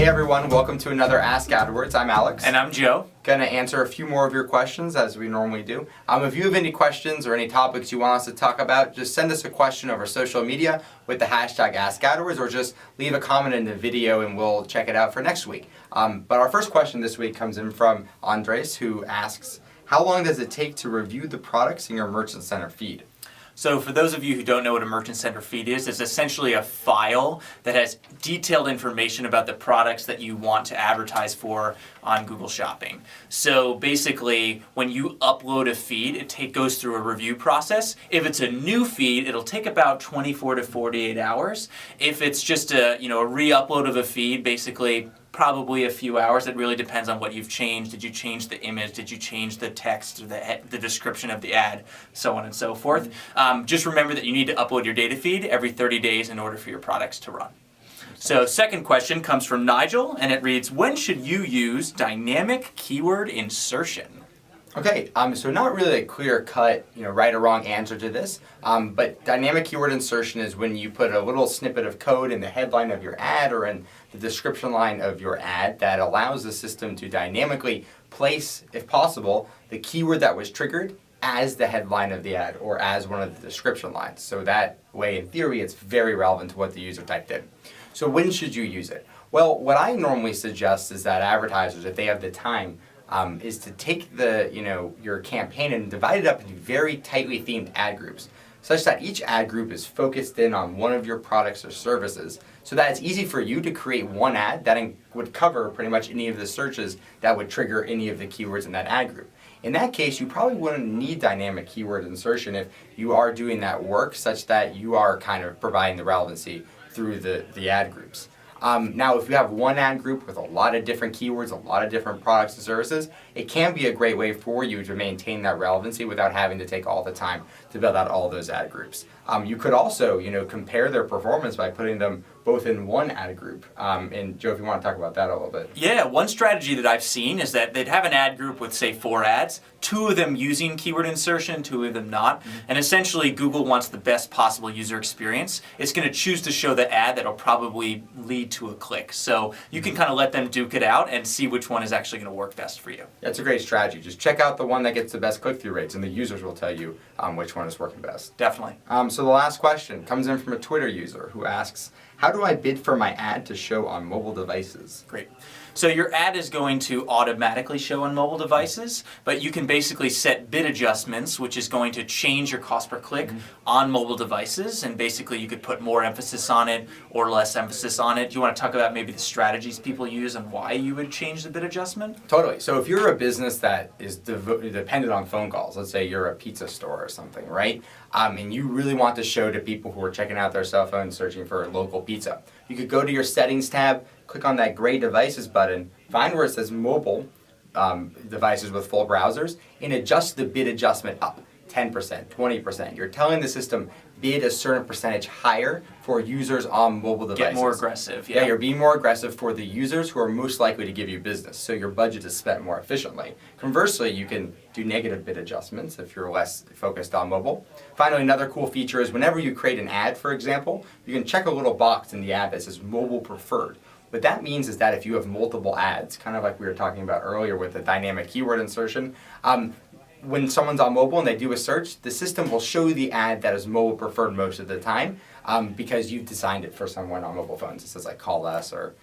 everyone, welcome to another Ask AdWords. I'm Alex. And I'm Joe. Going to answer a few more of your questions as we normally do. If you have any questions or any topics you want us to talk about, just send us a question over social media with the hashtag AskAdWords, or just leave a comment in the video and we'll check it out for next week. But our first question this week comes in from Andres, who asks, how long does it take to review the products in your Merchant Center feed? So for those of you who don't know what a Merchant Center feed is, it's essentially a file that has detailed information about the products that you want to advertise for on Google Shopping. So basically, when you upload a feed, it goes through a review process. If it's a new feed, it'll take about 24 to 48 hours. If it's just a re-upload of a feed, basically probably a few hours. It really depends on what you've changed. Did you change the image? Did you change the text or the description of the ad? So on and so forth. Just remember that you need to upload your data feed every 30 days in order for your products to run. So second question comes from Nigel, and it reads, when should you use dynamic keyword insertion? Okay, so not really a clear-cut, right or wrong answer to this, but dynamic keyword insertion is when you put a little snippet of code in the headline of your ad or in the description line of your ad that allows the system to dynamically place, if possible, the keyword that was triggered as the headline of the ad or as one of the description lines. So that way, in theory, it's very relevant to what the user typed in. So when should you use it? Well, what I normally suggest is that advertisers, if they have the time, is to take your campaign and divide it up into very tightly themed ad groups, such that each ad group is focused in on one of your products or services, so that it's easy for you to create one ad that would cover pretty much any of the searches that would trigger any of the keywords in that ad group. In that case, you probably wouldn't need dynamic keyword insertion if you are doing that work such that you are kind of providing the relevancy through the ad groups. Now, if you have one ad group with a lot of different keywords, a lot of different products and services, it can be a great way for you to maintain that relevancy without having to take all the time to build out all those ad groups. You could also, compare their performance by putting them both in one ad group. And Joe, if you want to talk about that a little bit. Yeah, one strategy that I've seen is that they'd have an ad group with, say, 4 ads, 2 of them using keyword insertion, 2 of them not. And essentially, Google wants the best possible user experience. It's going to choose to show the ad that'll probably lead to a click. So you can kind of let them duke it out and see which one is actually going to work best for you. That's a great strategy. Just check out the one that gets the best click-through rates, and the users will tell you which one is working best. Definitely. So the last question comes in from a Twitter user who asks, how do I bid for my ad to show on mobile devices? Great. So your ad is going to automatically show on mobile devices, but you can basically set bid adjustments, which is going to change your cost per click on mobile devices, and basically you could put more emphasis on it or less emphasis on it. Do you want to talk about maybe the strategies people use and why you would change the bid adjustment? Totally. So if you're a business that is dependent on phone calls, let's say you're a pizza store or something, right? And you really want to show to people who are checking out their cell phone searching for local pizza. You could go to your settings tab, click on that gray devices button, find where it says mobile devices with full browsers, and adjust the bid adjustment up 10%, 20%. You're telling the system bid a certain percentage higher for users on mobile devices. Get more aggressive. Yeah, you're being more aggressive for the users who are most likely to give you business, so your budget is spent more efficiently. Conversely, you can do negative bid adjustments if you're less focused on mobile. Finally, another cool feature is whenever you create an ad, for example, you can check a little box in the ad that says mobile preferred. What that means is that if you have multiple ads, kind of like we were talking about earlier with the dynamic keyword insertion, when someone's on mobile and they do a search, the system will show the ad that is mobile preferred most of the time because you've designed it for someone on mobile phones. It says like call us or,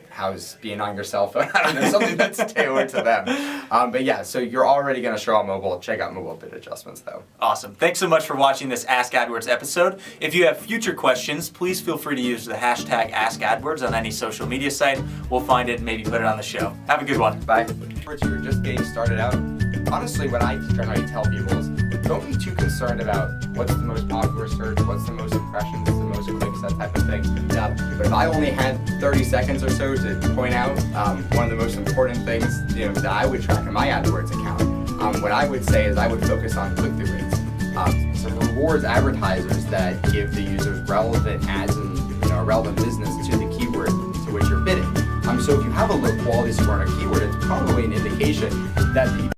how's being on your cell phone? I don't know, something that's tailored to them. But yeah, so you're already going to show on mobile. Check out mobile bid adjustments though. Awesome. Thanks so much for watching this Ask AdWords episode. If you have future questions, please feel free to use the hashtag AskAdWords on any social media site. We'll find it and maybe put it on the show. Have a good one. Bye. If you're just getting started out, honestly, what I generally tell people is don't be too concerned about what's the most popular search, what's the most impressions, the most clicks, that type of thing. But if I only had 30 seconds or so to point out one of the most important things that I would track in my AdWords account, what I would say is I would focus on click-through rates. So rewards advertisers that give the users relevant ads and relevant business to the keyword to which you're bidding. So if you have a low quality score on a keyword, it's probably an indication that the